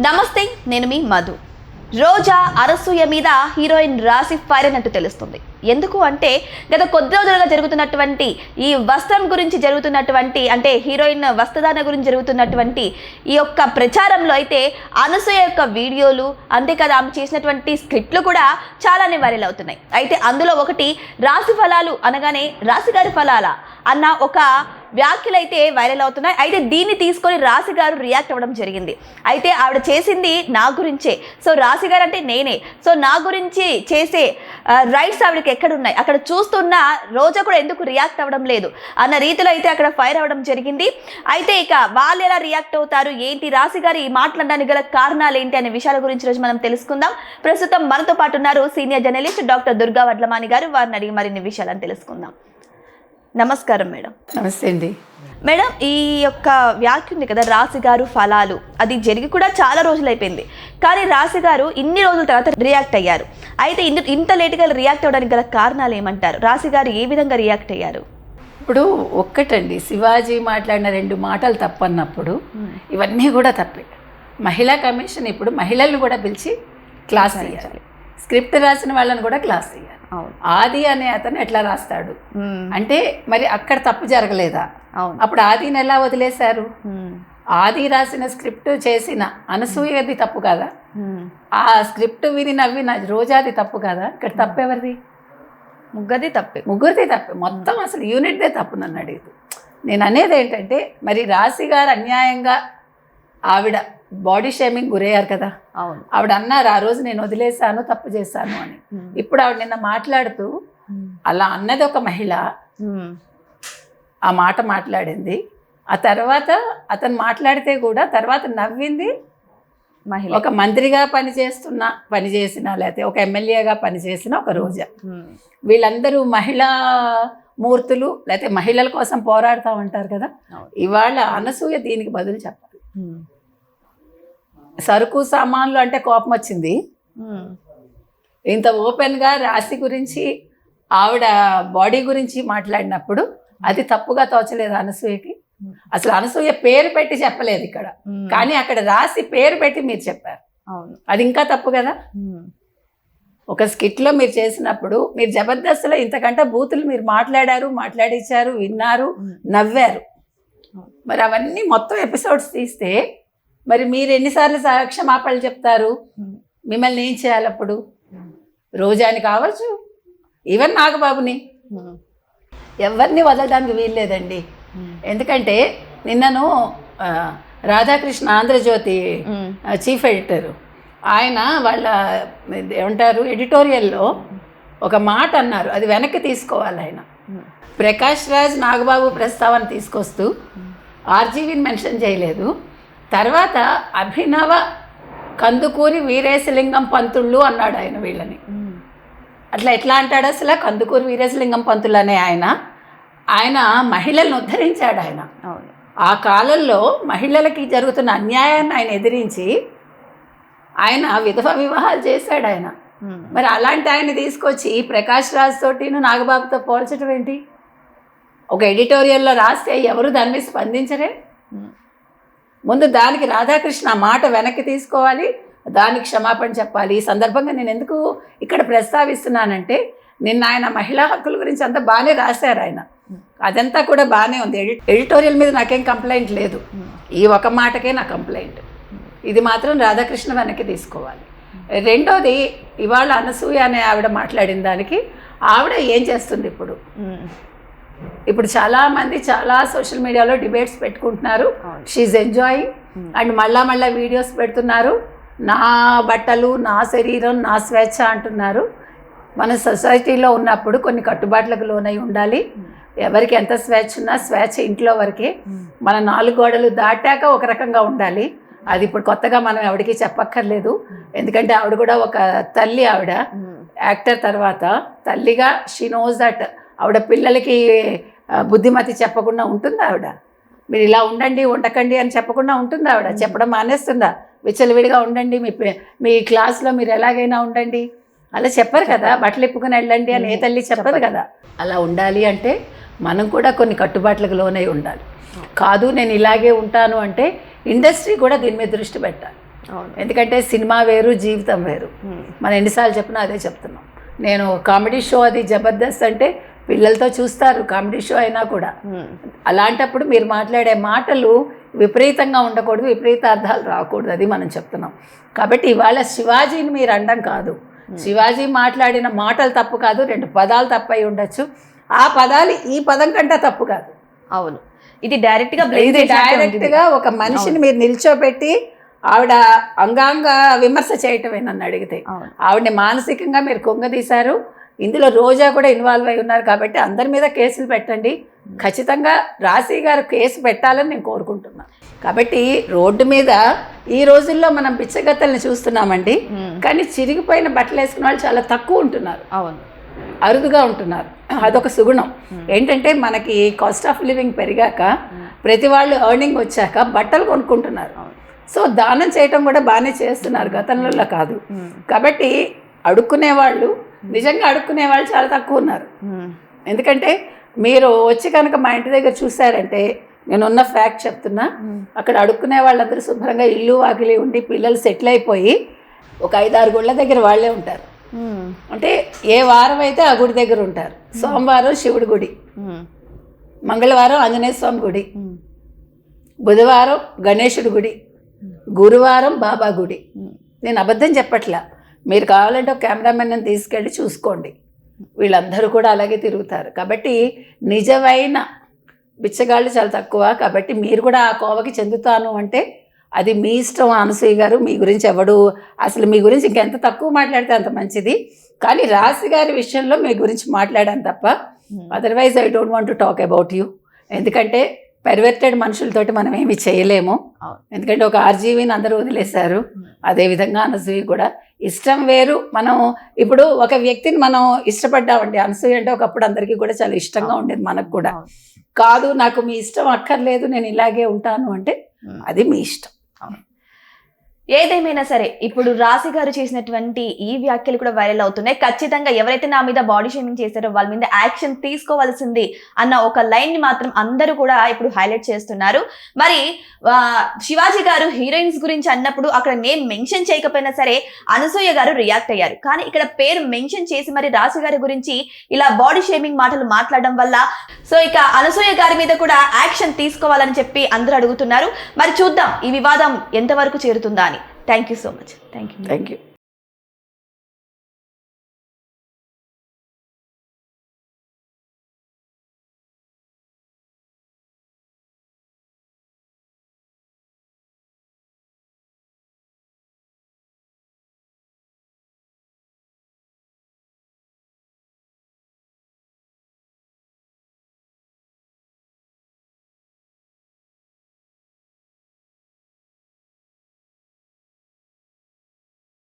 నమస్తే, నేను మీ మధు. రోజా అనసూయ మీద హీరోయిన్ రాశి ఫైర్ అయినట్టు తెలుస్తుంది. ఎందుకు అంటే గత కొద్ది రోజులుగా జరుగుతున్నటువంటి ఈ వస్త్రం గురించి జరుగుతున్నటువంటి అంటే హీరోయిన్ వస్త్రధారణ గురించి జరుగుతున్నటువంటి ఈ యొక్క ప్రచారంలో అయితే అనసూయ యొక్క వీడియోలు అంతేకాదు ఆమె చేసినటువంటి స్క్రిప్ట్లు కూడా చాలానే వైరల్ అవుతున్నాయి. అయితే అందులో ఒకటి రాశి ఫలాలు అనగానే రాశిగారి ఫలాల అన్న ఒక వ్యాఖ్యలు అయితే వైరల్ అవుతున్నాయి. అయితే దీన్ని తీసుకొని రాశి గారు రియాక్ట్ అవ్వడం జరిగింది. అయితే ఆవిడ చేసింది నా గురించే, సో రాశి గారు అంటే నేనే, సో నా గురించి చేసే రైట్స్ ఆవిడకి ఎక్కడున్నాయి, అక్కడ చూస్తున్న రోజా కూడా ఎందుకు రియాక్ట్ అవ్వడం లేదు అన్న రీతిలో అయితే అక్కడ ఫైర్ అవ్వడం జరిగింది. అయితే ఇక వాళ్ళు ఎలా రియాక్ట్ అవుతారు ఏంటి, రాశి గారు ఈ మాట్లాడడానికి గల కారణాలు ఏంటి అనే విషయాల గురించి రోజు మనం తెలుసుకుందాం. ప్రస్తుతం మనతో పాటు ఉన్నారు senior journalist doctor Durga Vadlamani గారు. వారిని అడిగి మరిన్ని విషయాలను తెలుసుకుందాం. నమస్కారం మేడం. నమస్తే అండి మేడం. ఈ యొక్క వ్యాఖ్య ఉంది కదా రాశి గారు ఫలాలు, అది జరిగి కూడా చాలా రోజులు అయిపోయింది, కానీ రాశి గారు ఇన్ని రోజుల తర్వాత రియాక్ట్ అయ్యారు. అయితే ఇంత లేట్గా రియాక్ట్ అవ్వడానికి గల కారణాలు ఏమంటారు? రాశి గారు ఏ విధంగా రియాక్ట్ అయ్యారు? ఇప్పుడు ఒక్కటండి, శివాజీ మాట్లాడిన 2 మాటలు తప్పన్నప్పుడు ఇవన్నీ కూడా తప్పే. మహిళా కమిషన్ ఇప్పుడు మహిళలను కూడా పిలిచి క్లాస్ చేయాలి, స్క్రిప్ట్ రాసిన వాళ్ళని కూడా క్లాస్ చేయాలి. ఆది అనే అతను ఎట్లా రాస్తాడు అంటే మరి అక్కడ తప్పు జరగలేదా? అప్పుడు ఆదిని ఎలా వదిలేశారు? ఆది రాసిన స్క్రిప్ట్ చేసిన అనసూయది తప్పు కదా, ఆ స్క్రిప్ట్ విని నవ్విన రోజాది తప్పు కదా. ఇక్కడ తప్పు ఎవరిది? ముగ్గురిది తప్పే. మొత్తం అసలు యూనిట్దే తప్పు. నన్ను అడిగితే నేను అనేది ఏంటంటే మరి రాశి గారు అన్యాయంగా ఆవిడ బాడీ షేమింగ్ గురయ్యారు కదా. అవును, ఆవిడ అన్నారు ఆ రోజు నేను వదిలేశాను, తప్పు చేశాను అని. ఇప్పుడు ఆవిడ నిన్న మాట్లాడుతూ అలా అన్నది ఒక మహిళ, ఆ మాట మాట్లాడింది. ఆ తర్వాత అతను మాట్లాడితే కూడా తర్వాత నవ్వింది మహిళ. ఒక మంత్రిగా పనిచేసిన లేకపోతే ఒక ఎమ్మెల్యేగా పనిచేసిన ఒక రోజా. వీళ్ళందరూ మహిళా మూర్తులు లేకపోతే మహిళల కోసం పోరాడుతూ ఉంటారు కదా. ఇవాళ అనసూయ దీనికి బదులు చెప్పాలి. సరుకు సామాన్లు అంటే కోపం వచ్చింది, ఇంత ఓపెన్గా రాశి గురించి ఆవిడ బాడీ గురించి మాట్లాడినప్పుడు అది తప్పుగా తోచలేదు అనసూయకి. అసలు అనసూయ పేరు పెట్టి చెప్పలేదు ఇక్కడ, కానీ అక్కడ రాశి పేరు పెట్టి మీరు చెప్పారు. అది ఇంకా తప్పు కదా. ఒక స్కిట్లో మీరు చేసినప్పుడు మీరు జబర్దస్త్లో ఇంతకంటే బూతులు మీరు మాట్లాడించారు, విన్నారు, నవ్వారు. మరి అవన్నీ మొత్తం ఎపిసోడ్స్ తీస్తే మరి మీరు ఎన్నిసార్లు క్షమాపణలు చెప్తారు? మిమ్మల్ని ఏం చేయాలి అప్పుడు? రోజాని కావచ్చు, ఈవెన్ నాగబాబుని, ఎవరిని వదలడానికి వీల్లేదండి. ఎందుకంటే నిన్నను రాధాకృష్ణ ఆంధ్రజ్యోతి చీఫ్ ఎడిటర్ ఆయన వాళ్ళ ఏమంటారు ఎడిటోరియల్లో ఒక మాట అన్నారు, అది వెనక్కి తీసుకోవాలి. ఆయన ప్రకాష్ రాజ్ నాగబాబు ప్రస్తావన తీసుకొస్తూ ఆర్జీవీని మెన్షన్ చేయలేదు. తర్వాత అభినవ కందుకూరి వీరేశలింగం పంతుళ్ళు అన్నాడు ఆయన వీళ్ళని. అట్లా ఎట్లా అంటాడు అసలు? కందుకూరి వీరేశలింగం పంతులు అనే ఆయన మహిళలను ఉద్ధరించాడు. ఆయన ఆ కాలంలో మహిళలకి జరుగుతున్న అన్యాయాన్ని ఆయన ఎదిరించి ఆయన విధవ వివాహాలు చేశాడు ఆయన. మరి అలాంటి ఆయన తీసుకొచ్చి ప్రకాష్ రాజ్ తోటిను నాగబాబుతో పోల్చడం ఏంటి? ఒక ఎడిటోరియల్లో రాస్తే ఎవరు దాని మీద స్పందించరే. ముందు దానికి రాధాకృష్ణ మాట వెనక్కి తీసుకోవాలి, దానికి క్షమాపణ చెప్పాలి. ఈ సందర్భంగా నేను ఎందుకు ఇక్కడ ప్రస్తావిస్తున్నానంటే నిన్న ఆయన మహిళా హక్కుల గురించి అంతా బాగానే రాశారు ఆయన, అదంతా కూడా బాగానే ఉంది. ఎడిటోరియల్ మీద నాకేం కంప్లైంట్ లేదు, ఈ ఒక మాటకే నా కంప్లైంట్. ఇది మాత్రం రాధాకృష్ణ వెనక్కి తీసుకోవాలి. రెండోది, ఇవాళ అనసూయ అనే ఆవిడ మాట్లాడిన దానికి ఆవిడ ఏం చేస్తుంది ఇప్పుడు చాలామంది చాలా సోషల్ మీడియాలో డిబేట్స్ పెట్టుకుంటున్నారు. షీఈ్ ఎంజాయింగ్ అండ్ మళ్ళా వీడియోస్ పెడుతున్నారు. నా బట్టలు, నా శరీరం, నా స్వేచ్ఛ అంటున్నారు. మన సొసైటీలో ఉన్నప్పుడు కొన్ని కట్టుబాట్లకు లోనై ఉండాలి. ఎవరికి ఎంత స్వేచ్ఛ ఉన్నా స్వేచ్ఛ ఇంట్లో వరకే. మన 4 గోడలు దాటాక ఒక రకంగా ఉండాలి. అది ఇప్పుడు కొత్తగా మనం ఎవరికి చెప్పక్కర్లేదు, ఎందుకంటే ఆవిడ కూడా ఒక తల్లి. ఆవిడ యాక్టర్ తర్వాత తల్లిగా షీ నోస్ దట్ ఆవిడ పిల్లలకి బుద్ధిమతి చెప్పకుండా ఉంటుందా? ఆవిడ మీరు ఇలా ఉండండి ఉండకండి అని చెప్పకుండా ఉంటుందా? ఆవిడ చెప్పడం మానేస్తుందా? విచ్చలవిడిగా ఉండండి, మీ క్లాస్లో మీరు ఎలాగైనా ఉండండి అలా చెప్పరు కదా. బట్టలు ఇప్పుకొని వెళ్ళండి అని ఏ తల్లి చెప్పదు కదా. అలా ఉండాలి అంటే మనం కూడా కొన్ని కట్టుబాట్లకు లోనై ఉండాలి. కాదు నేను ఇలాగే ఉంటాను అంటే ఇండస్ట్రీ కూడా దీని మీద దృష్టి పెట్టాలి. అవును. ఎందుకంటే సినిమా వేరు, జీవితం వేరు. మనం ఎన్నిసార్లు చెప్పినా అదే చెప్తున్నాం. నేను కామెడీ షో అది జబర్దస్త్ అంటే పిల్లలతో చూస్తారు, కామెడీ షో అయినా కూడా. అలాంటప్పుడు మీరు మాట్లాడే మాటలు విపరీతంగా ఉండకూడదు, విపరీత అర్థాలు రాకూడదు, అది మనం చెప్తున్నాం. కాబట్టి ఇవాళ శివాజీని మీరు అనడం కాదు, శివాజీ మాట్లాడిన మాటలు తప్పు కాదు, 2 పదాలు తప్పై ఉండొచ్చు. ఆ పదాలు ఈ పదం కంటే తప్పు కాదు. అవును, ఇది డైరెక్ట్గా ఇది డైరెక్ట్గా ఒక మనిషిని మీరు నిల్చోబెట్టి ఆవిడ అంగాంగ విమర్శ చేయటమే నన్ను అడిగితే. ఆవిడని మానసికంగా మీరు కుంగదీశారు. ఇందులో రోజా కూడా ఇన్వాల్వ్ అయి ఉన్నారు. కాబట్టి అందరి మీద కేసులు పెట్టండి. ఖచ్చితంగా రాశి గారు కేసు పెట్టాలని నేను కోరుకుంటున్నాను. కాబట్టి రోడ్డు మీద ఈ రోజుల్లో మనం బిచ్చగత్తల్ని చూస్తున్నామండి. కానీ చిరిగిపోయిన బట్టలు వేసుకున్న వాళ్ళు చాలా తక్కువ ఉంటున్నారు. అవును, అరుదుగా ఉంటున్నారు. అదొక సుగుణం. ఏంటంటే మనకి కాస్ట్ ఆఫ్ లివింగ్ పెరిగాక ప్రతి వాళ్ళు ఎర్నింగ్ వచ్చాక బట్టలు కొనుక్కుంటున్నారు. సో దానం చేయటం కూడా బాగానే చేస్తున్నారు, గతంలో కాదు. కాబట్టి అడుక్కునే వాళ్ళు, నిజంగా అడుక్కునే వాళ్ళు చాలా తక్కువ ఉన్నారు. ఎందుకంటే మీరు వచ్చి కనుక మా ఇంటి దగ్గర చూసారంటే, నేనున్న ఫ్యాక్ట్ చెప్తున్నా, అక్కడ అడుక్కునే వాళ్ళందరూ శుభ్రంగా ఇల్లు వాకిలి ఉండి పిల్లలు సెటిల్ అయిపోయి ఒక 5-6 గుళ్ళ దగ్గర వాళ్ళే ఉంటారు. అంటే ఏ వారం అయితే ఆ గుడి దగ్గర ఉంటారు. సోమవారం శివుడి గుడి, మంగళవారం ఆంజనేయ స్వామి గుడి, బుధవారం గణేశుడి గుడి, గురువారం బాబా గుడి. నేను అబద్ధం చెప్పట్లా. మీరు కావాలంటే ఒక కెమెరామెన్ తీసుకెళ్ళి చూసుకోండి. వీళ్ళందరూ కూడా అలాగే తిరుగుతారు. కాబట్టి నిజమైన బిచ్చగాళ్ళు చాలా తక్కువ. కాబట్టి మీరు కూడా ఆ కోవకి చెందుతాను అంటే అది మీ ఇష్టం. అనసూయ గారు, మీ గురించి ఎవడు అసలు మీ గురించి ఇంకెంత తక్కువ మాట్లాడితే అంత మంచిది. కానీ రాశి గారి విషయంలో మీ గురించి మాట్లాడాను తప్ప otherwise I don't want to talk about you. ఎందుకంటే పెర్వర్టెడ్ మనుషులతోటి మనం ఏమి చేయలేము. ఎందుకంటే ఒక ఆర్జీవిని అందరూ వదిలేశారు. అదేవిధంగా అనసూయ కూడా ఇష్టం వేరు. మనం ఇప్పుడు ఒక వ్యక్తిని మనం ఇష్టపడ్డామండి. అనసూయ అంటే ఒకప్పుడు అందరికీ కూడా చాలా ఇష్టంగా ఉండేది, మనకు కూడా. కాదు నాకు మీ ఇష్టం అక్కర్లేదు, నేను ఇలాగే ఉంటాను అంటే అది మీ ఇష్టం. ఏదేమైనా సరే ఇప్పుడు రాశి గారు చేసినటువంటి ఈ వ్యాఖ్యలు కూడా వైరల్ అవుతున్నాయి. ఖచ్చితంగా ఎవరైతే నా మీద బాడీ షేమింగ్ చేశారో వాళ్ళ మీద యాక్షన్ తీసుకోవాల్సింది అన్న ఒక లైన్ ని మాత్రం అందరూ కూడా ఇప్పుడు హైలైట్ చేస్తున్నారు. మరి శివాజీ గారు హీరోయిన్స్ గురించి అన్నప్పుడు అక్కడ నేమ్ మెన్షన్ చేయకపోయినా సరే అనసూయ గారు రియాక్ట్ అయ్యారు. కానీ ఇక్కడ పేరు మెన్షన్ చేసి మరి రాశి గారి గురించి ఇలా బాడీ షేమింగ్ మాటలు మాట్లాడడం వల్ల సో ఇక అనసూయ గారి మీద కూడా యాక్షన్ తీసుకోవాలని చెప్పి అందరూ అడుగుతున్నారు. మరి చూద్దాం ఈ వివాదం ఎంతవరకు చేరుతుందా అని. Thank you so much. Thank you.